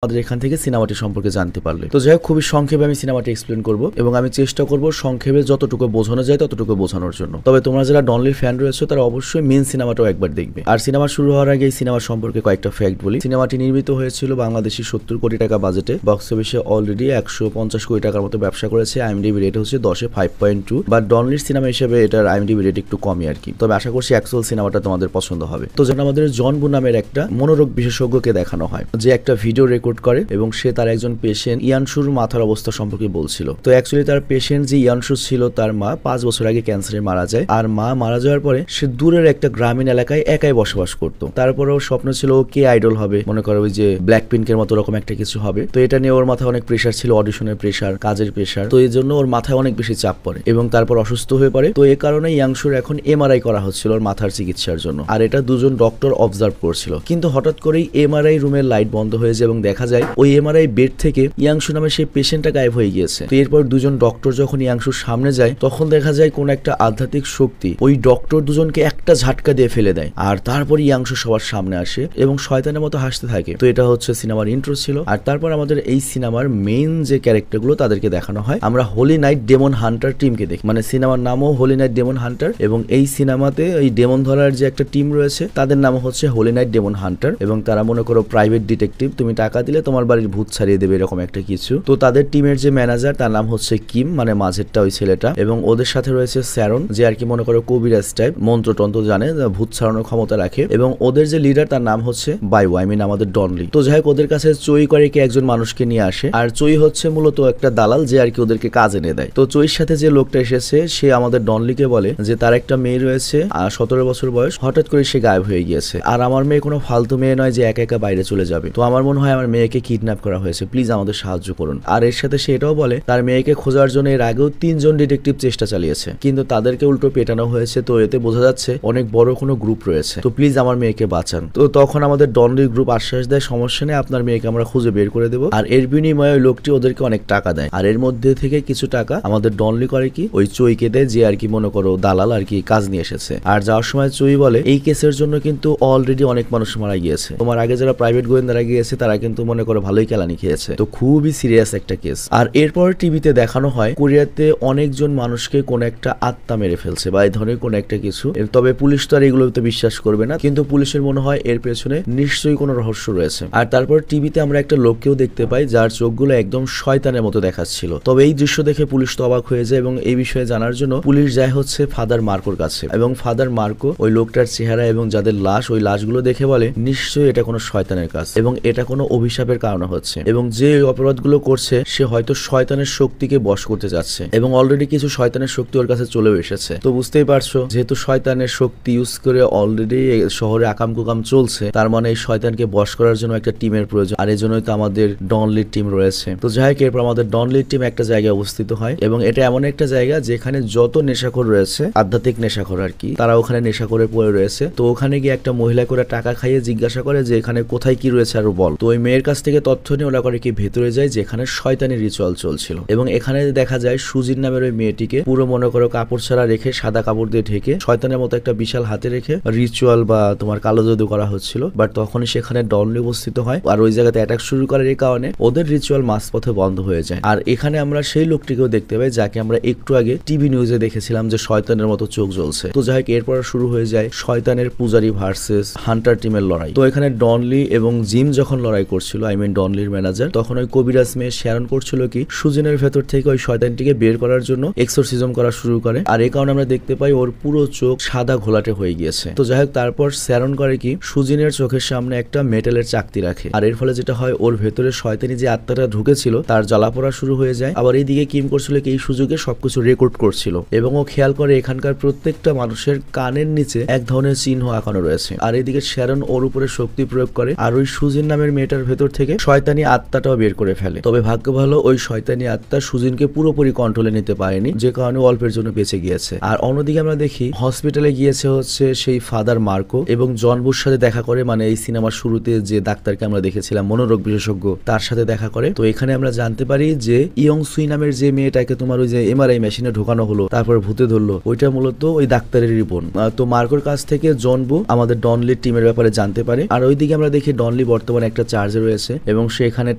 আমাদের এখান থেকে সিনেমাটি সম্পর্কে জানতে পারলে। তো যাই হোক, খুবই সংক্ষেপে আমি সিনেমাটি এক্সপ্লেন করব এবং আমি চেষ্টা করব সংক্ষেপে যতটুকু বোঝানো যায় ততটুকু বোঝানোর জন্য। তবে তোমরা যারা ডনলির ফ্যান রয়েছে তারা অবশ্যই মেন সিনেমাটাও একবার দেখবে। আর সিনেমা শুরু হওয়ার আগে এই সিনেমার সম্পর্কে কয়েকটা ফ্যাক্ট বলি। সিনেমাটি নির্মিত হয়েছিল বাংলাদেশি 70 কোটি টাকা বাজেটে। বক্স অফিসে অলরেডি 150 কোটি টাকার মতো ব্যবসা করেছে। আইএমডিবি রেট হচ্ছে 10-এ 5.2, বাট ডনলির সিনেমা হিসেবে এটার আইএমডিবি রেট একটু কমই আর কি। তবে আশা করছি অ্যাকচুয়াল সিনেমাটা তোমাদের পছন্দ হবে। তো যেন আমাদের জনবু নামের একটা মনোরোগ বিশেষজ্ঞকে দেখানো হয়, যে একটা ভিডিও রেকর্ড করে এবং সে তার একজন পেশেন্ট ইয়ানশুর মাথার অবস্থা সম্পর্কে বলছিল। তো অ্যাকচুয়ালি তার পেশেন্ট যে ইয়ানশু ছিল, তার মা 5 বছর আগে ক্যান্সারে মারা যায়। আর মা মারা যাওয়ার পরে সে দূরের একটা গ্রামীণ এলাকায় একাই বসবাস করতো। তারপরে ওর স্বপ্ন ছিল ও কে আইডল হবে, মনে করো ওই যে ব্ল্যাক পিঙ্কের মতো রকম একটা কিছু হবে। তো এটা নিয়ে ওর মাথায় অনেক প্রেশার ছিল, অডিশনের প্রেশার, কাজের প্রেশার। তো এই জন্য ওর মাথায় অনেক বেশি চাপ পড়ে এবং তারপর অসুস্থ হয়ে পড়ে। তো এই কারণে ইয়াংশুর এখন এমআরআই করা হচ্ছিল ওর মাথার চিকিৎসার জন্য। আর এটা দুজন ডক্টর অবজার্ভ করছিল। কিন্তু হঠাৎ করেই এমআরআই রুমের লাইট বন্ধ হয়ে যায় এবং দেখা যায় ওই এমআরআই বেড থেকে ইয়াংশু নামে সেই পেশেন্টটা গায়েব হয়ে গিয়েছে। তো এরপর দুজন ডক্টর যখন ইয়াংশুর সামনে যায় তখন দেখা যায় কোন একটা আধ্যাত্মিক শক্তি ওই ডক্টর দুজনকে একটা ঝাটকা দিয়ে ফেলে দেয়। আর তারপর ইয়াংশু সবার সামনে আসে এবং শয়তানের মতো হাসতে থাকে। তো এটা হচ্ছে সিনেমার ইন্ট্রো ছিল। আর তারপর আমাদের এই সিনেমার মেইন যে ক্যারেক্টারগুলো তাদেরকে দেখানো হয়। আমরা হোলি নাইট ডেমন হান্টার টিমকে দেখি, মানে সিনেমার নামও হোলি নাইট ডেমন হান্টার এবং এই সিনেমাতে এই ডেমন ধরার যে একটা টিম রয়েছে তাদের নাম হচ্ছে হোলি নাইট ডেমন হান্টার। এবং তারা মনে করো প্রাইভেট ডিটেকটিভ, তুমি টাকা দিলে তোমার বাড়ির ভূত ছাড়িয়ে দেবে এরকম একটা কিছু। তো তাদের টিমের যে ম্যানেজার তার নাম হচ্ছে কিম, মানে মাঝেরটা ওই ছেলেটা। এবং ওদের সাথে রয়েছে স্যারন, যে আর কি মনে করো কবিরাজ টাইপ, মন্ত্রতন্ত্র জানে, ভূত ছাড়ানোর ক্ষমতা রাখে। এবং ওদের যে লিডার তার নাম হচ্ছে বায়ু, আই মিন আমাদের ডনলি। তো যাই হোক, ওদের কাছে চই করে কি একজন মানুষকে নিয়ে আসে। আর চই হচ্ছে মূলত একটা দালাল যে আর কি ওদেরকে কাজ এনে দেয়। তো চইর সাথে যে লোকটা এসেছে সে আমাদের ডনলিকে বলে যে তার একটা মেয়ে রয়েছে 17 বছর বয়স, হঠাৎ করে সে গায়েব হয়ে গিয়েছে। আর আমার মেয়ে কোনো ফালতু মেয়ে নয় যে একা একা বাইরে চলে যাবে। তো আমার মনে হয় আমার মেয়েকে কিডন্যাপ করা হয়েছে, প্লিজ আমাদের সাহায্য করুন। আর এর সাথে সে এটাও বলে তার মেয়েকে খোঁজার জন্য এর আগেও 3 জন ডিটেকটিভ চেষ্টা চালিয়েছে, কিন্তু তাদেরকে উল্টো পেটানো হয়েছে। তো এতে বোঝা যাচ্ছে অনেক বড় কোনো গ্রুপ রয়েছে। তো প্লিজ আমার মেয়েকে বাঁচান। তো তখন আমাদের ডনলি গ্রুপ আশ্বাস দেয় সমস্যা নেই, আপনার মেয়েকে আমরা খুঁজে বের করে দেবো। আর এর বিনিময়ে ওই লোকটি ওদেরকে অনেক টাকা দেয়। আর এর মধ্যে থেকে কিছু টাকা আমাদের ডনলি করে কি ওই চইকে দেয়, যে আর কি মনে করো দালাল আর কি কাজ নিয়ে এসেছে। আর যাওয়ার সময় চই বলে এই কেসের জন্য কিন্তু অলরেডি অনেক মানুষ মারা গিয়েছে, তোমার আগে যারা প্রাইভেট গোয়েন্দারা গিয়েছে তারা কিন্তু মনে করো ভালোই কেলানি খেয়েছে। তো খুবই সিরিয়াস একটা কেস। আর এরপর টিভিতে দেখানো হয় কোরিয়াতে অনেকজন মানুষকে কোন একটা আত্মা মেরে ফেলছে বা এই ধরনের কোন একটা কিছু। তবে পুলিশ তো আর এগুলোতে বিশ্বাস করবে না, কিন্তু পুলিশের মনে হয় এর পেছনে নিশ্চয়ই কোনো রহস্য রয়েছে। আর তারপর টিভিতে আমরা একটা লোককেও দেখতে পাই যার চোখগুলো একদম শয়তানের মতো দেখাচ্ছিল। তবে এই দৃশ্য দেখে পুলিশ তো অবাক হয়ে যায় এবং এই বিষয়ে জানার জন্য পুলিশ যায় হচ্ছে ফাদার মার্কোর কাছে। এবং ফাদার মার্কো ওই লোকটার চেহারা এবং যাদের লাশ, ওই লাশগুলো দেখে বলে নিশ্চয়ই এটা কোনো শয়তানের কাজ এবং এটা কোনো অভিশাপের কারণে হচ্ছে এবং যে অপরাধগুলো করছে সে হয়তো শয়তানের শক্তিকে বশ করতে যাচ্ছে এবং অলরেডি কিছু শয়তানের শক্তি ওর কাছে চলেও এসেছে। তো বুঝতেই পারছো, যেহেতু শয়তানের শক্তি ইউজ করে অলরেডি শহরে আকাম কুকাম চলছে, তার মানে এই শয়তানকে বশ করার জন্য একটা টিমের প্রয়োজন। আর এই জন্যই তো আমাদের ডনলির টিম রয়েছে। তো যাই হোক, এরপর আমাদের ডনলির টিম একটা জায়গায় অবস্থিত হয় এবং এটা এমন একটা জায়গা যেখানে যত নেশাখোর রয়েছে, আধ্যাত্মিক নেশাখোর আর কি, তারা ওখানে নেশা করে পড়ে রয়েছে। তো ওখানে গিয়ে একটা মহিলা করে টাকা খাইয়ে জিজ্ঞাসা করে যে এখানে কোথায় কি রয়েছে আরো বল। তো ওই মেয়ের কাছ থেকে তথ্য নিয়ে ওরা করে কি ভেতরে যায় যেখানে শয়তানি রিচুয়াল চলছিল। এবং এখানে দেখা যায় সুজির নামের ওই মেয়েটিকে পুরো মনে করো কাপড় ছাড়া রেখে, সাদা কাপড় দিয়ে ঢেকে, শয়তানের মতো একটা বিশাল হাতে রেখে রিচুয়াল বা তোমার কালো জাদু করা হচ্ছিল। বাট তখনই সেখানে ডনলি উপস্থিত হয় আর ওই জায়গাতে অ্যাটাক শুরু করার এই কারণে ওদের রিচুয়াল মাঝপথে বন্ধ হয়ে যায়। আর এখানে আমরা সেই লোকটিকেও দেখতে পাই যাকে আমরা একটু আগে টিভি নিউজে দেখেছিলাম যে শয়তানের মতো চোখ জ্বলছে। তো যাই হোক, এরপর শুরু হয়ে যায় শয়তানের পূজারী ভার্সেস হান্টার টিমের লড়াই। তো এখানে ডনলি এবং জিম যখন লড়াই করছিল, আই মিন ডনলির ম্যানেজার, তখন ওই কবিরাজ মেয়ে শ্যারন করছিল কি সুজিনের ভেতর থেকে ওই শয়তানটিকে বের করার জন্য এক্সোরসিজম করা শুরু করে। আর এই কারণে আমরা দেখতে পাই ওর পুরো চোখ সাদা ঘোলাটে হয়ে গিয়েছে। তো যাই হোক, তারপর শ্যারন করে কি সুজিনের চোখের সামনে একটা মেটালের চাকতি রাখে। আর এর ফলে যেটা হয়, ওর ভেতরে শয়তানি যে আত্মাটা ঢুকেছিল তার জ্বালা পড়া শুরু হয়ে যায়। আবার এইদিকে কিম করছিল কি এই সুযোগে সবকিছু রেকর্ড করছিল এবং ও খেয়াল করে এখানকার প্রত্যেকটা মানুষের কানের নিচে এক ধরনের চিহ্ন আঁকানো রয়েছে। আর এইদিকে শ্যারন ওর উপরে শক্তি প্রয়োগ করে আর ওই সুজিন নামের মেয়েটার ভেতর থেকে শয়তানি আত্মাটাও বের করে ফেলে। তবে ভাগ্য ভালো, ওই শয়তানি আত্মা সুজিনকে পুরোপুরি কন্ট্রোলে নিতে পারেনি, যে কারণে অল্পের জন্য বেঁচে গিয়েছে। আর অন্যদিকে আমরা দেখি হসপিটালে গিয়েছে হচ্ছে সেই ফাদার মার্কো এবং জনবুর সাথে দেখা করে, মানে এই সিনেমার শুরুতে যে ডাক্তারকে আমরা দেখেছিলাম মনোরোগ বিশেষজ্ঞ, তার সাথে দেখা করে। তো এখানে আমরা জানতে পারি যে ইয়ং সুই নামের যে মেয়েটাকে তোমার ওই যে এমআরআই মেশিনে ঢোকানো হলো, তারপর ভূতে ধরলো, ওইটা মূলত ওই ডাক্তারেরই বোন। তো মার্কোর কাছ থেকে জনবু আমাদের ডনলির টিমের ব্যাপারে জানতে পারে। আর ওইদিকে আমরা দেখি ডনলি বর্তমানে একটা চার্জে রয়েছে এবং সে এখানে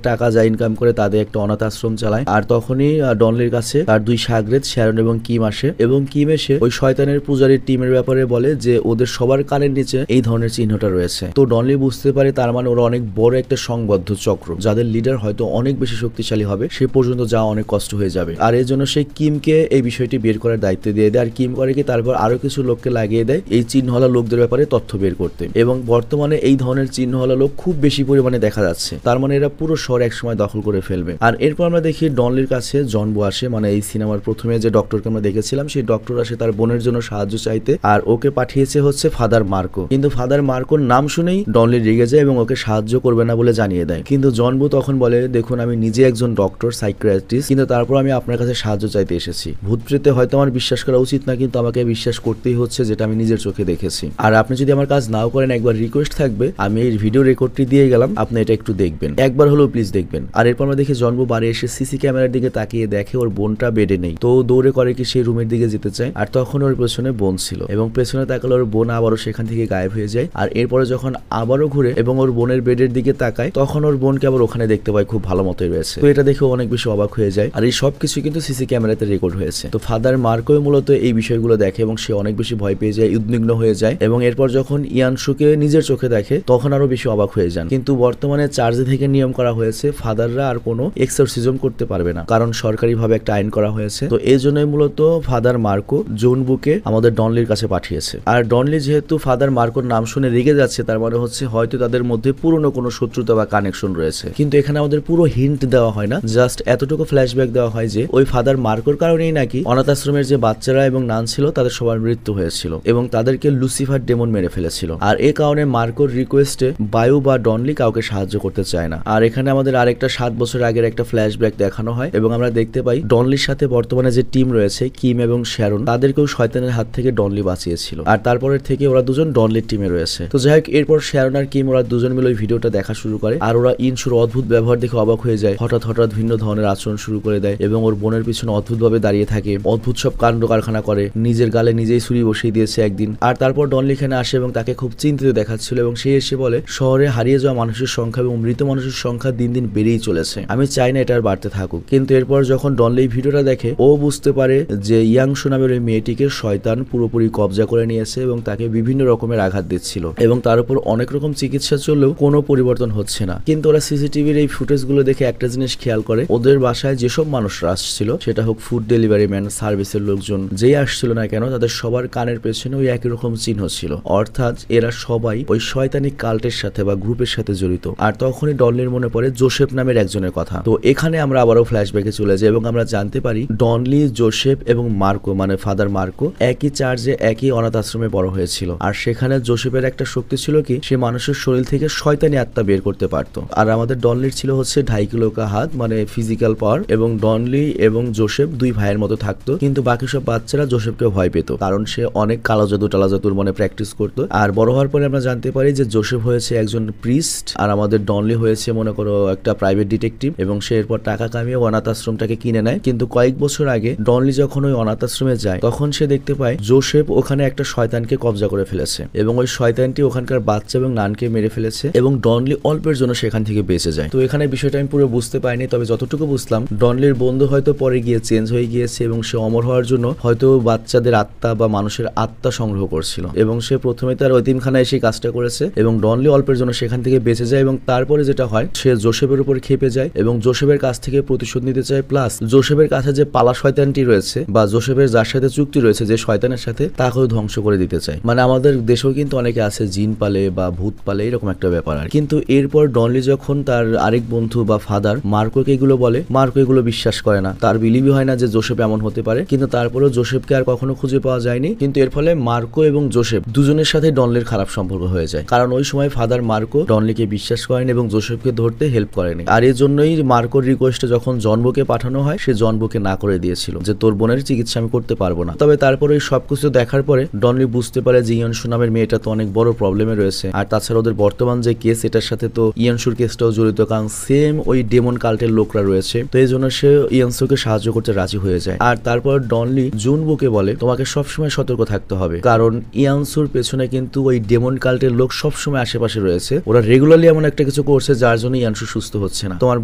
টাকা যা ইনকাম করে তাদের একটা অনাথ আশ্রম চালায়। আর তখনই ডনলির কাছে তার দুই শাগরেদ শ্যারন এবং কিম আসে এবং কিম এসে ওই শয়তানের পূজারীর টিমের ব্যাপারে বলে যে ওদের সবার কানের নিচে এই ধরনের চিহ্নটা রয়েছে। তো ডনলি বুঝতে পারে তার মানে ওরা অনেক বড় একটা সংবদ্ধ চক্র, যাদের লিডার হয়তো অনেক বেশি শক্তিশালী হবে, সে পর্যন্ত যাওয়া অনেক কষ্ট হয়ে যাবে। আর এর জন্য সে কিমকে এই বিষয়টি বের করার দায়িত্ব দিয়ে দেয়। আর কিম করে কি তারপর আরো কিছু লোককে লাগিয়ে দেয় এই চিহ্নওয়ালা লোকদের ব্যাপারে তথ্য বের করতে। এবং বর্তমানে এই ধরনের চিহ্নওয়ালা লোক খুব বেশি পরিমাণে দেখা যাচ্ছে, তার মানে এরা পুরো শহর একসময় দখল করে ফেলবে। আর এরপর আমরা দেখি ডনলির কাছে জনবো আসে, মানে এই সিনেমার প্রথমে যে ডক্টরকে আমরা দেখেছিলাম সেই ডক্টর আসে তার বোনের জন্য সাহায্য চাইতে। আর ওকে পাঠিয়েছে হচ্ছে ফাদার মার্কো, কিন্তু ফাদার মার্কোর নাম শুনেই ডনলি রেগে যায় এবং ওকে সাহায্য করবে না বলে জানিয়ে দেয়। কিন্তু জনবো তখন বলে, দেখুন আমি নিজে একজন ডক্টর সাইকিয়াট্রিস্ট, কিন্তু তারপর আমি আপনার কাছে সাহায্য চাইতে এসেছি। ভূত প্রেতে হয়তো আমার বিশ্বাস করা উচিত না, কিন্তু আমাকে বিশ্বাস করতেই হচ্ছে যেটা আমি নিজের চোখে দেখেছি। আর আপনি যদি আমার কাজ নাও করেন, একবার রিকোয়েস্ট থাকবে, আমি এই ভিডিও রেকর্ডটি দিয়ে গেলাম, আপনি এটা একটু দেখবেন, একবার হলেও প্লিজ দেখবেন। আর এরপর আমরা দেখি জনবো বাড়ি এসে সিসি ক্যামেরার দিকে তাকিয়ে দেখে ওর বোনটা বেডে নেই। তো দৌড়ে করে কি সেই রুমের দিকে যেতে চায়, আর তখন ওর পেছনে বোন ছিল এবং পেছনে তাকালে ওর বোন আবারও সেখান থেকে গায়েব হয়ে যায়। আর এরপরে যখন আবারও ঘুরে এবং ওর বোনের বেডের দিকে তাকায়, তখন ওর বোনকে আবার ওখানে দেখতে পায় খুব ভালো মতোই রয়েছে। তো এটা দেখে অনেক বেশি অবাক হয়ে যায়। আর এই সবকিছু কিন্তু সিসি ক্যামেরাতে রেকর্ড হয়েছে। তো ফাদার মার্কো মূলত এই বিষয়গুলো দেখে এবং সে অনেক বেশি ভয় পেয়ে যায়, উদ্বিগ্ন হয়ে যায়। এবং এরপর যখন ইয়ানসুকে নিজের চোখে দেখে তখন আরো বেশি অবাক হয়ে যান। কিন্তু বর্তমানে চার্জে থেকে নিয়ম করা হয়েছে ফাদাররা আর কোনো এক্সরসিজম করতে পারবে না, কারণ সরকারিভাবে একটা আইন করা হয়েছে। তো এই জন্যই মূলত ফাদার মার্কো জনবুকে আমাদের ডনলির কাছে পাঠিয়েছে। আর ডনলি যেহেতু ফাদার মার্কোর নাম শুনে রেগে যাচ্ছে, তার মানে হচ্ছে হয়তো তাদের মধ্যে পুরনো কোনো শত্রুতা বা কানেকশন রয়েছে। কিন্তু এখানে আমাদের পুরো হিন্ট দেওয়া হয় না, জাস্ট এতটুকু ফ্ল্যাশব্যাক দেওয়া হয় যে ওই ফাদার মার্কোর কারণেই নাকি অনাথ আশ্রমের যে বাচ্চারা এবং নান ছিল তাদের সবার মৃত্যু হয়েছিল এবং তাদেরকে লুসিফার ডেমন মেরে ফেলেছিল। আর এই কারণে মার্কোর রিকোয়েস্টে বায়ু বা ডনলি কাউকে সাহায্য করতে চায় না। আর এখানে আমাদের আরেকটা 7 বছর আগের একটা ফ্ল্যাশব্যাক দেখানো হয় এবং আমরা দেখতে পাই ডনলির সাথে বর্তমানে যে টিম রয়েছে কিম এবং শ্যারন, তাদেরকেও শয়তানের হাত থেকে ডনলি বাঁচিয়েছিল। আর তারপরের থেকে ওরা দুজন ডনলির টিমে রয়েছে। তো যাই হোক, এরপর শ্যারন আর কিম ওরা দুজন মিলে ওই ভিডিওটা দেখা শুরু করে। আর ওরা ইনসুর অদ্ভুত ব্যবহার দেখে অবাক হয়ে যায়, হঠাৎ হঠাৎ ভিন্ন ধরনের আচরণ শুরু করে দেয় এবং ওর বোনের পিছনে অদ্ভুতভাবে দাঁড়িয়ে থাকে, অদ্ভুত সব কাণ্ড কারখানা করে, নিজের গালে নিজেই ছুরি বসিয়ে দিয়েছে একদিন। আর তারপর ডনলি এখানে আসে এবং তাকে খুব চিন্তিত দেখাচ্ছিল এবং সে এসে বলে, শহরে হারিয়ে যাওয়া মানুষের সংখ্যা এবং মৃত মানুষের সংখ্যা দিন দিন বেড়েই চলেছে, আমি চাই না এটা আর বাড়তে থাকুক। কিন্তু এরপর যখন ডনলি ভিডিওটা দেখে ও বুঝতে পারে যে ইয়াংশু নামের ওই মেয়েটিকে শয়তান পুরোপুরি কবজা করে নিয়েছে এবং তাকে বিভিন্ন রকমের আঘাত দিচ্ছিল এবং তার উপর অনেক রকম চিকিৎসা চললেও কোনো পরিবর্তন হচ্ছে না। কিন্তু ওরা সিসিটিভির এই ফুটেজ গুলো দেখে একটা জিনিস খেয়াল করে, ওদের বাসায় যেসব মানুষরা আসছিল, সেটা হোক ফুড ডেলিভারি ম্যান, সার্ভিসের লোকজন, যেই আসছিল না কেন, তাদের সবার কানের পেছনে ওই একই রকম চিহ্ন ছিল, অর্থাৎ এরা সবাই ওই শয়তানি কাল্টের সাথে বা গ্রুপের সাথে জড়িত। আর তখনই ডনলির মনে পড়ে জোসেফ নামের একজনের কথা। তো এখানে আমরা আবারও ফ্ল্যাশব্যাকে চলে যাই এবং আমরা জানতে পারি ডনলি, জোসেফ এবং মার্কো মানে ফাদার মার্কো একই চার্চে একই অনাথ আশ্রমে বড় হয়েছিল। আর সেখানে জোসেফের একটা শক্তি ছিল কি, সে মানুষের শরীর থেকে শয়তানি আত্মা বের করতে পারতো। আর আমাদের ডনলির ছিল হচ্ছে 2.5 কিলো হাত মানে ফিজিক্যাল পাওয়ার। এবং ডনলি এবং জোসেফ দুই ভাইয়ের মতো থাকতো, কিন্তু বাকি সব বাচ্চারা জোসেফকে ভয় পেত, কারণ সে অনেক কালো জাদু টালা জাদুর মনে প্র্যাকটিস করতো। আর বড় হওয়ার পরে আমরা জানতে পারি যে জোসেফ হয়েছে একজন প্রিস্ট আর আমাদের ডনলি হয়েছে মনে করো একটা প্রাইভেট ডিটেকটিভ এবং সে এরপর টাকা কামিয়ে অনাথ আশ্রমটাকে কিনে নেয়। কিন্তু কয়েক বছর আগে ডনলি যখন ওই অনাথ আশ্রমে যায়, তখন সে দেখতে পায় জোসেফ ওখানে একটা শয়তানকে কবজা করে ফেলেছে এবং ওই শয়তানটি ওখানকার বাচ্চা এবং নানকে মেরে ফেলেছে এবং ডনলি অল্পের জন্য সেখান থেকে বেঁচে যায়। তো এখানে বিষয়টা আমি পুরো বুঝতে পারিনি, তবে যতটুকু বুঝলাম ডনলির বন্ধু হয়তো পরে গিয়ে চেঞ্জ হয়ে গিয়েছে এবং সে অমর হওয়ার জন্য হয়তো বাচ্চাদের আত্মা বা মানুষের আত্মা সংগ্রহ করছিল এবং সে প্রথমে তার এতিমখানায় এসে কাজটা করেছে এবং ডনলি অল্পের জন্য সেখান থেকে বেঁচে যায়। এবং তারপরে যেটা হয়, সে জোসেফের উপর খেপে যায় এবং জোসেফের কাছ থেকে প্রতিশোধ নিতে চায়, প্লাস জোসেফের কাছে যে পালা শয়তানটি রয়েছে বা জোসেফের যার সাথে চুক্তি রয়েছে যে শয়তানের সাথে, তাকেও ধ্বংস করে দিতে চায়। মানে আমাদের দেশেও কিন্তু অনেকে আছে জিন পালে বা ভূত পালে, এরকম একটা ব্যাপার। আর কিন্তু এরপর ডনলি যখন তার আরেক বন্ধু বা ফাদার মার্কোকে এগুলো বলে, মার্কো এগুলো বিশ্বাস করে না, তার বিলিভই হয় না যে জোসেফ এমন হতে পারে। কিন্তু তারপরেও জোসেফকে আর কখনো খুঁজে পাওয়া যায়নি। কিন্তু এর ফলে মার্কো এবং জোসেফ দুজনের সাথে ডনলির খারাপ সম্পর্ক হয়ে যায়, কারণ ওই সময় ফাদার মার্কো ডনলিকে বিশ্বাস করেন এবং জোসেফকে ধরতে হেল্প করেনি। আর এর জন্যই মার্কোর রিকোয়েস্টে যখন জনবোকে পাঠানো হয়, সে জনবোকে না করে দিয়েছিল যে তোর বোনের চিকিৎসা আমি করতে পারবো না। তবে তারপরে ওই সবকিছু দেখার পরে ডনলি বুঝতে পারে যে ইয়ানসু নামের মেয়েটা তো অনেক বড় প্রবলেমে রয়েছে। আর তাছাড়া ওদের বর্তমান যে কেস, এটার সাথে তো ইয়ানসুর কেসটাও জড়িত, কারণ সেম ওই ডেমন কাল্টের লোকরা রয়েছে। তো এই জন্য সে ইয়ানসুকে সাহায্য করতে রাজি হয়ে যায়। আর তারপর ডনলি জুনবোকে বলে তোমাকে সবসময় সতর্ক থাকতে হবে, কারণ ইয়ানসুর পেছনে কিন্তু ওই ডেমন কাল্টের লোক সবসময় আশেপাশে রয়েছে, ওরা রেগুলারলি এমন একটা কিছু কিছু করছে যার জন্য ইয়াংশু সুস্থ হচ্ছে না। তোমার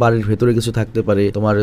বাড়ির ভেতরে কিছু থাকতে পারে, তোমার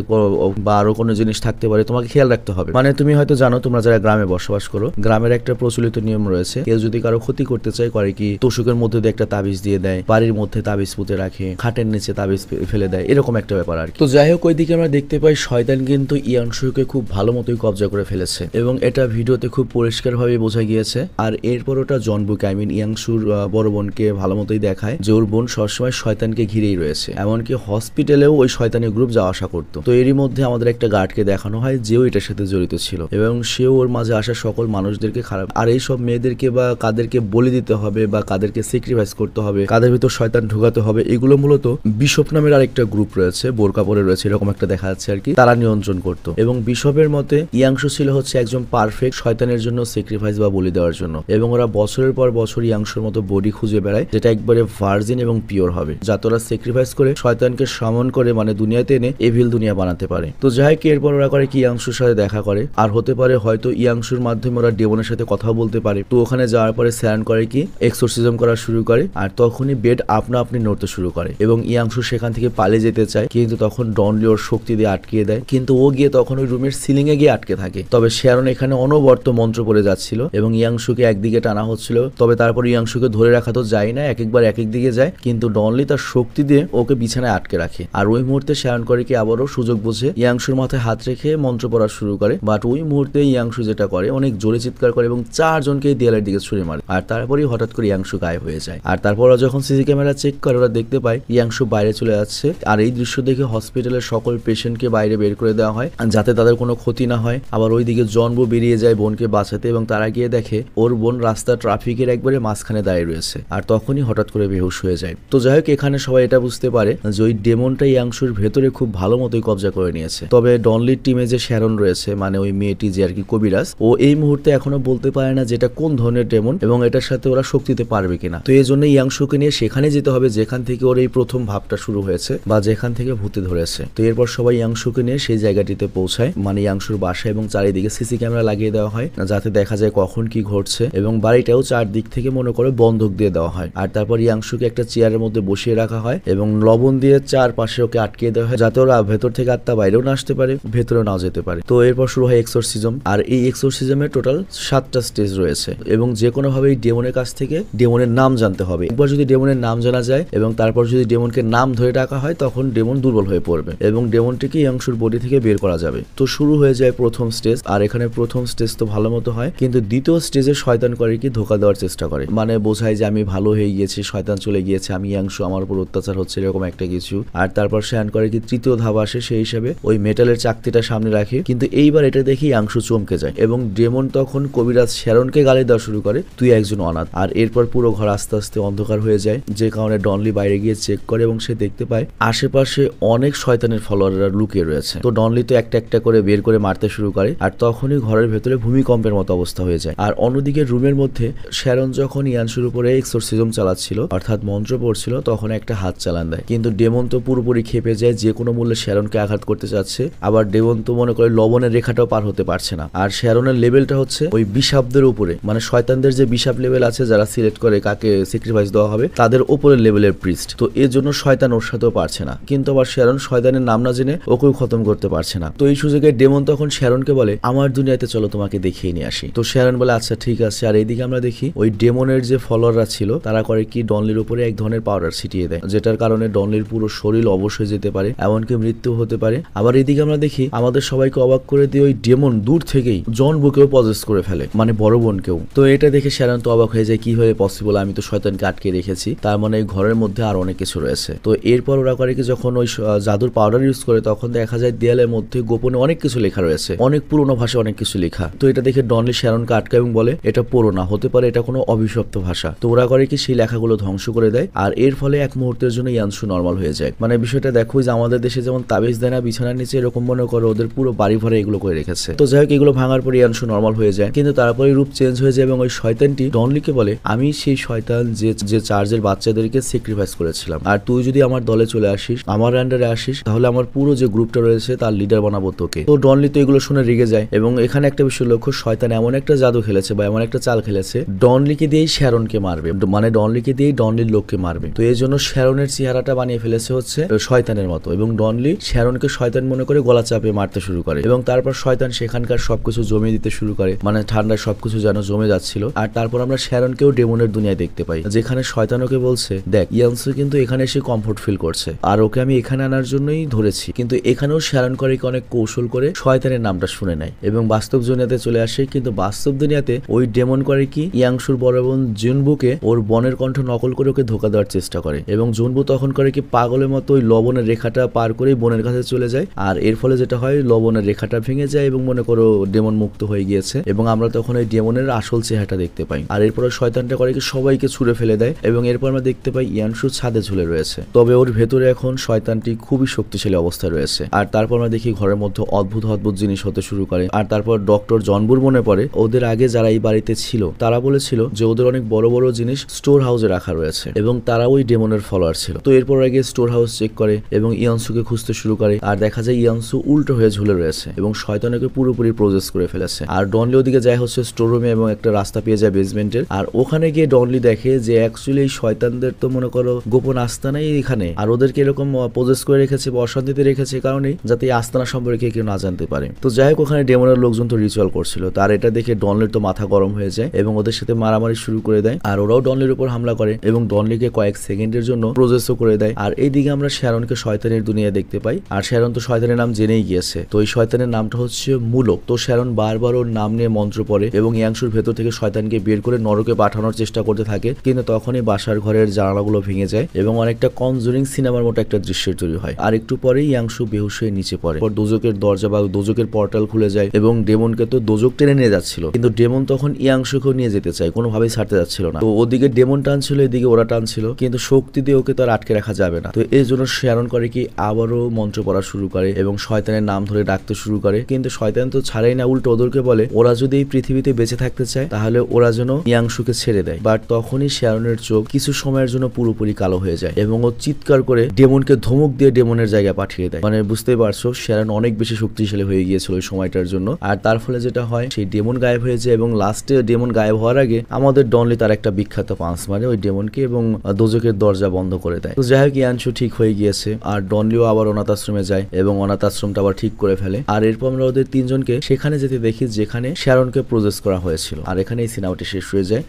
বা আরো কোনো জিনিস থাকতে পারে, তোমাকে খেয়াল রাখতে হবে। মানে তুমি হয়তো জানো, তোমরা যারা গ্রামে বসবাস করো, গ্রামের একটা প্রচলিত নিয়ম রয়েছে, কেউ যদি কারো ক্ষতি করতে চায় করে কি তোষকের মধ্যে দিয়ে একটা তাবিজ দিয়ে দেয়, বাড়ির মধ্যে তাবিজ পুঁতে রাখে, খাটের নিচে তাবিজ ফেলে দেয়, এরকম একটা ব্যাপার আর কি। তো যাই হোক, ওইদিকে আমরা দেখতে পাই শয়তান কিন্তু ইয়াংশুকে খুব ভালো মতোই কবজা করে ফেলেছে এবং এটা ভিডিওতে খুব পরিষ্কারভাবে বোঝা গিয়েছে। আর এরপর ওটা জনবুকে ইয়াংশুর বড় বোনকে ভালো মতোই দেখায় যে ওর বোন সবসময় শয়তানকে ঘিরেই রয়েছে, এমনকি হসপিটালেও ওই শয়তানের গ্রুপ যাওয়া আসা করতো। তো এরই মধ্যে আমাদের একটা গার্ডকে দেখানো হয় যেও এটার সাথে জড়িত ছিল এবং সেও ওর মাঝে আসা সকল মানুষদেরকে খারাপ আর এই সব মেয়েদেরকে বা কাদেরকে বলি দিতে হবে বা কাদেরকে স্যাক্রিফাইস করতে হবে, কাদের ভিতর শয়তান ঢুকাতে হবে, এগুলো মূলত বিশপ নামের আরেকটা গ্রুপ রয়েছে, বোরকা পরে রয়েছে, এরকম একটা দেখা যাচ্ছে আর কি, তারা নিয়ন্ত্রণ করতো। এবং বিশপের মতে ইয়াংশু ছিল হচ্ছে একজন পারফেক্ট শয়তানের জন্য স্যাক্রিফাইস বা বলি দেওয়ার জন্য, এবং ওরা বছরের পর বছর ইয়াংশুর মতো বডি খুঁজে বেড়ায় যেটা একবারে ভার্জিন এবং পিওর হবে, যাতে ওরা স্যাক্রিফাইস করে শয়তানকে সমন করে মানে দুনিয়াতে এনে এভিল দুনিয়া বানাতে পারে। তো যাই হোক, এরপর ওরা করে কি ইয়াংশুর সাথে দেখা করে, আর হতে পারে হয়তো ইয়াংশুর মাধ্যমে ওরা ডেমনের সাথে কথা বলতে পারে। তো ওখানে যাওয়ার পরে স্যান করে কি এক্সোরসিজম করা শুরু করে, আর তখনই বেড আপনা আপনি নড়তে শুরু করে এবং ইয়াংশু সেখান থেকে পালিয়ে যেতে চায়, কিন্তু তখন ডনলি ওর শক্তি দিয়ে আটকিয়ে দেয়, কিন্তু ও গিয়ে তখন ওই রুমের সিলিং এ গিয়ে আটকে থাকে। তবে শ্যারন এখানে অনবরত মন্ত্র পড়ে যাচ্ছিল এবং ইয়াংশুকে একদিকে টানা হচ্ছিল, তবে তারপর ইয়াংশুকে ধরে রাখা তো যায় না, এক একবার এক এক দিকে যায়, কিন্তু ডনলি তার শক্তি দিয়ে ওকে বিছানায় আটকে রাখে। আর ওই মুহূর্তে শ্যারন করে কি আবারও সুযোগ বুঝে ইয়াংশুর মাথায় হাত রেখে মন্ত্র পড়া শুরু করে, বাট ওই মুহূর্তে ইয়াংশু যেটা করে অনেক জোরে চিৎকার করে এবং চারজনকে দেয়ালের দিকে ছুড়ে মারে, আর তারপরেই হঠাৎ করে ইয়াংশু গায়েব হয়ে যায়। আর তারপর যখন সিসি ক্যামেরা চেক করে ওরা দেখতে পায় ইয়াংশু বাইরে চলে যাচ্ছে, আর এই দৃশ্য দেখে হসপিটালের সকল পেশেন্টকে বাইরে বের করে দেওয়া হয় যাতে তাদের কোনো ক্ষতি না হয়। আবার ওইদিকে জনবু বেরিয়ে যায় বোনকে বাঁচাতে এবং তারা গিয়ে দেখে ওর বোন রাস্তা ট্রাফিকের একবারে মাঝখানে দাঁড়িয়ে রয়েছে, আর তখনই হঠাৎ করে বেহুশ হয়ে যায়। তো যাই হোক, এখানে সবাই এটা বুঝতে পারে যে ওই ডেমনটা ইয়াংশুর ভেতরে খুব ভালো মতোই কবজা করে নিয়েছে। তবে ডনলির টিমে যে শ্যারন রয়েছে, মানে ওই মেয়েটি যে আর কি কবিরাজ, ও এই মুহূর্তে এখনো বলতে পারে না যেটা কোন ধরনের ডেমন এবং এটার সাথে ওরা শক্তি দিতে পারবে কিনা। তো এই জন্য ইয়াংশুকে নিয়ে সেখানে যেতে হবে যেখান থেকে ওর এই প্রথম ভাবটা শুরু হয়েছে বা যেখান থেকে ভূতে ধরেছে। তো এরপর সবাই ইয়াংশুকে নিয়ে সেই জায়গাটিতে পৌঁছায়, মানে ইয়াংশুর বাসা, এবং চারিদিকে সিসি ক্যামেরা লাগিয়ে দেওয়া হয় যাতে দেখা যায় কখন কি ঘটছে, এবং বাড়িটাও চারদিক থেকে মনে করে বন্ধক দিয়ে দেওয়া হয়। আর তারপর ইয়াংশুকে একটা চেয়ারের মধ্যে বসিয়ে রাখা হয় এবং লবণ দিয়ে চারপাশে ওকে আটকে দেওয়া হয় যাতে ওরা ভেতর থেকে আত্মা বাইরেও না আসতে পারে, ভেতরেও না যেতে পারে। তো এরপর শুরু হয় এক্সোরসিজম, আর এই এক্সোরসিজমের টোটাল 7টা স্টেজ রয়েছে এবং যে কোনো ভাবে এই ডেমনের কাছ থেকে ডেমনের নাম জানতে হবে। একবার যদি ডেমনের নাম জানা যায় এবং তারপর যদি ডেমনকে নাম ধরে ডাকা হয় তখন ডেমন দুর্বল হয়ে পড়বে এবং ডেমনটিকে ইয়াংশুর বডি থেকে বের করা যাবে। তো শুরু হয়ে যায় প্রথম স্টেজ, আর এখানে প্রথম স্টেজ তো ভালো মতো হয়, কিন্তু দ্বিতীয় স্টেজে শয়তান করে কি ধোকা দেওয়ার চেষ্টা করে, মানে বোঝায় যে আমি ভালো হয়ে গিয়েছি, শয়তান চলে গিয়েছে, আমি ইয়াংশু, আমার উপর অত্যাচার হচ্ছে, এরকম একটা কিছু। আর তারপর শ্যান করে কি তৃতীয় ধাপ আসে, সেই হিসাবে ওই মেটালের চাকতিটা সামনে রাখে, কিন্তু এইবার এটা দেখে ইয়াংশু চমকে যায় এবং ডেমন তখন কবিরাজ শ্যারনকে গালি দেওয়া শুরু করে, তুই একজন অনাথ। আর এরপর পুরো ঘর আস্তে আস্তে অন্ধকার হয়ে যায়, যে কারণে ডনলি বাইরে গিয়ে চেক করে এবং সে দেখতে পায় আশেপাশে অনেক শয়তানের ফলোয়াররা লুকিয়ে রয়েছে। তো ডনলি তো একটা একটা করে বের করে মারতে শুরু করে, আর তখনই ঘরের ভেতরে ভূমিকম্পের মতো অবস্থা হয়ে যায়। আর অন্যদিকে রুমের মধ্যে শ্যারন যখন ইয়াংশুর উপরে এক্সোরসিজম চালাচ্ছিল, অর্থাৎ মন্ত্র পড়ছিল, তখন একটা হাত চালান দেয়, কিন্তু ডেমন তো পুরোপুরি খেপে যায়, যে কোনো মূল্যে শ্যারনকে আঘাত করতে চাচ্ছে। আবার ডেমন তো মনে করে লবণের রেখাটাও পার হতে পারছে না, আর শ্যারনের লেভেলটা হচ্ছে ওই বিষাবদের উপরে, মানে শয়তানদের যে বিষাব লেভেল আছে যারা সিলেক্ট করে কাকে স্যাক্রিফাইস দেওয়া হবে তাদের উপরের লেভেলের প্রিস্ট। তো এর জন্য শয়তান ওর সাথেও পারছে না, কিন্তু আবার শ্যারন শয়তানের নাম না জেনে ওকেও খতম করতে পারছে না। তো এই সুযোগে ডেমন তখন শ্যারনকে বলে, আমার দুনিয়াতে চলো তোমাকে দেখিয়ে নিয়ে আসি। তো শ্যারন বলে আচ্ছা ঠিক আছে। আর এইদিকে আমরা দেখি ওই ডেমনের যে ফলোয়াররা ছিল তারা করে কি ডনলির উপরে এক ধরনের পাউডার ছিটিয়ে দেয়, যেটার কারণে ডনলির পুরো শরীর অবশ্যই যেতে পারে, এমনকি মৃত্যু হতে পারে। আবার এদিকে আমরা দেখি আমাদের সবাইকে অবাক করে দিয়ে ওই ডেমন দূর থেকেই জন বুকেও পজেস করে ফেলে, মানে বড় বোনকেও। তো এটা দেখে শ্যারন তো অবাক হয়ে যায়, কিভাবে পসিবল, আমি তো শয়তানকে আটকে রেখেছি, তার মানে এই ঘরের মধ্যে আর অনেক কিছু রয়েছে। তো এরপর ওরা করে কি যখন ওই জাদুর পাউডার ইউজ করে তখন দেখা যায় দেয়ালের মধ্যে গোপনে অনেক কিছু লেখা রয়েছে, অনেক পুরোনো ভাষা অনেক কিছু লেখা। তো এটা দেখে ডনলি শ্যারনকে আটকায় এবং বলে এটা পড়ো না, হতে পারে এটা কোনো অভিশপ্ত ভাষা। তো ওরা করে কি সেই লেখাগুলো ধ্বংস করে দেয়, আর এর ফলে এক মুহূর্তের জন্য ইয়াংশু নর্মাল হয়ে যায়। মানে বিষয়টা দেখো যে আমাদের দেশে যেমন তাবিজ দেয় না বিছানার নিচে, এরকম মনে করো ওদের পুরো বাড়ি ভরে এগুলো করে রেখেছে। তো যাই হোক, এগুলো ভাঙার পরে ইয়াংশু নর্মাল হয়ে যায়, কিন্তু তারপরে রূপ চেঞ্জ হয়ে যায় এবং ওই শয়তানটি ডনলিকে বলে, আমি সেই শয়তান যে চার্জের বাচ্চাদেরকে স্যাক্রিফাইস করেছিলাম, আর তুই যদি আমার দলে চলে আসিস, আমার আন্ডারে আসিস, তাহলে আমার পুরো যে গ্রুপটা রয়েছে তার লিডার বানাবো তোকে। তো ডনলি তো এগুলো শুনে রেগে যায় এবং এখানে একটা বিষয় লক্ষ্য, শয়তান এমন একটা জাদু খেলেছে বা এমন একটা চাল খেলেছে, ডনলিকে দিয়েই শ্যারনকে মারবে, মানে ডনলিকে দিয়েই ডনলির লোককে মারবে। তো এই জন্য শ্যারনের চেহারাটা বানিয়ে ফেলেছে হচ্ছে শয়তানের মতো, এবং ডনলি শ্যারনকে শয়তান মনে করে গলা চাপে মারতে শুরু করে, এবং তারপর শয়তান সেখানকার সবকিছু জমে দিতে শুরু করে, মানে ঠান্ডায় সবকিছু যেন জমে যাচ্ছিল। আর তারপর আমরা শ্যারনকেও ডেমনের দুনিয়ায় দেখতে পাই, যেখানে শয়তান ওকে বলছে, দেখ ইয়ানসু কিন্তু এখানে এসে কমফোর্ট ফিল করছে, আর ওকে আমি এখানে আনার জন্যই ধরেছি। কিন্তু এখানেও শ্যারন করে অনেক কৌশল করে শয়তানের নামটা শুনে নেয় এবং বাস্তব দুনিয়াতে চলে আসে। কিন্তু বাস্তব দুনিয়াতে ওই ডেমন করে কি, ইয়াংশুর বড় বোন জুনবুকে ওর বনের কণ্ঠ নকল করে ওকে ধোকা দেওয়ার চেষ্টা করে, এবং জুনবু তখন করে কি পাগলের মতো ওই লবণের রেখাটা পার করে বনের কাছে চলে যায়। আর এর ফলে যেটা হয়, লবণের রেখাটা ভেঙে যায় এবং মনে করো ডেমন মুক্ত হয়ে গিয়েছে, এবং আমরা তখন ওই ডেমনের আসল চেহারাটা দেখতে পাই। আর এরপরে শয়তানটা করে কি সবাইকে ছুঁড়ে ফেলে দেয়, এবং এরপর আমরা দেখতে পাই ইয়ানশু ছাদে ঝুলে রয়েছে, তবে ওর ভেতরে এখন শয়তানটি খুবই শক্তিশালী অবস্থায় রয়েছে। আর তারপর আমরা দেখি ঘরের মধ্যে অদ্ভুত অদ্ভুত জিনিস হতে শুরু করে। আর তারপর ডক্টর জনবুর মনে পড়ে ওদের আগে যারা এই বাড়িতে ছিল তারা বলেছিল যে ওদের অনেক বড় বড় জিনিস স্টোর হাউসে রাখা রয়েছে, এবং তারা ওই ডেমনের ফলোয়ার ছিল। তো এরপর আগে স্টোর হাউস চেক করে এবং ইয়ানসুকে খুঁজতে শুরু করে, আর দেখা যায় ইয়ানসু উল্টো হয়ে ঝুলে রয়েছে এবং শয়তানকে পুরোপুরি প্রসেস করে ফেলেছে। আর ডনলি ওদিকে যায় হচ্ছে স্টোর রুমে এবং একটা রাস্তা পেয়ে যায় বেসমেন্টের। আর ওখানে গিয়ে ডনলি দেখে যে অ্যাকচুয়ালি এই শয়তানদের তো মনে করো গোপন আস্তানাই এখানে, আর ওদেরকে এরকম প্রসেস করে রেখেছে বা অশান্তিতে রেখেছে কারণেই যাতে এই আস্তানা সম্পর্কে কেউ না জানতে পারে। তো যাই হোক, ওখানে ডেমনের লোকজন তো রিচুয়াল করছিল, তার এটা দেখে ডনলির তো মাথা গরম হয়ে যায় এবং ওদের সাথে মারামারি শুরু করে দেয়। আর ওরাও ডনলির উপর হামলা করে এবং ডনলিকে কয়েক সেকেন্ডের জন্য প্রসেসও করে দেয়। আর এইদিকে আমরা শ্যারনকে শয়তানের দুনিয়া দেখতে পাই, আর শ্যারন তো শয়তানের নাম জেনেই গিয়েছে। তো এই শয়তানের নামটা হচ্ছে মূলক। তো শ্যারন বারবার ওর নাম নিয়ে মন্ত্র পড়ে এবং ইয়াংশুর ভেতর থেকে শয়তানকে বের করে নরকে পাঠানোর চেষ্টা করতে থাকে, কিন্তু তখনই বাসার ঘরের জানালাগুলো ভেঙে যায় এবং অনেকটা কনজুরিং সিনেমার মতো একটা দৃশ্যের তৈরি হয়। আর একটু পরেই ইয়াংশু বেহুশ হয়ে নিচে পড়ে। পর দোজকের দরজা বা দোজকের পোর্টাল খুলে যায় এবং ডেমনকে তো দোজক টেনে নিয়ে যাচ্ছিল, কিন্তু ডেমন তখন ইয়াংশুকেও নিয়ে যেতে চায়, কোনোভাবেই ছাড়তে যাচ্ছিল না। তো ওদিকে ডেমন টানছিল, এদিকে ওরা টানছিল, কিন্তু শক্তি দিয়ে ওকে তো আর আটকে রাখা যাবে না। তো এই জন্য শ্যারন করে কি আবারও মন্ত্র পড়া শুরু করে এবং শয়তানের নাম ধরে ডাকতে শুরু করে, কিন্তু শয়তান তো ছাড়াই না, উল্টো ওদেরকে বলে ওরা যদি এই পৃথিবীতে বেঁচে থাকতে চায় তাহলে ওরা যেন ইয়াংশুকে ছেড়ে দেয়। বাট তখনই শ্যারনের চোখ কিছু সময়ের জন্য পুরোপুরি কালো হয়ে যায় এবং ও চিৎকার করে ডেমনকে ধমক দিয়ে ডেমনের জায়গায় পাঠিয়ে দেয়। মানে বুঝতেই পারছো শ্যারন অনেক বেশি শক্তিশালী হয়ে গিয়েছিল ওই সময়টার জন্য। আর তার ফলে যেটা হয়, সেই ডেমন গায়েব হয়ে যায় এবং লাস্টে ডেমন গায়েব হওয়ার আগে আমাদের ডনলি তার একটা বিখ্যাত পাঁচ মারে ওই ডেমনকে এবং দোজকের দরজা বন্ধ করে দেয়। তো যাই হোক, ইয়ানশু ঠিক হয়ে গিয়েছে আর ডনলিও আবার অনাথ আশ্রমে যায় এবং অনাথ আশ্রমটা আবার ঠিক করে ফেলে। আর এরপর আমরা ওদের তিনজনকে সেখানে যেতে দেখি যেখানে শ্যারনকে প্রসেস করা হয়েছিল। আর এখানে এই সিনেমাটি শেষ হয়ে যায়।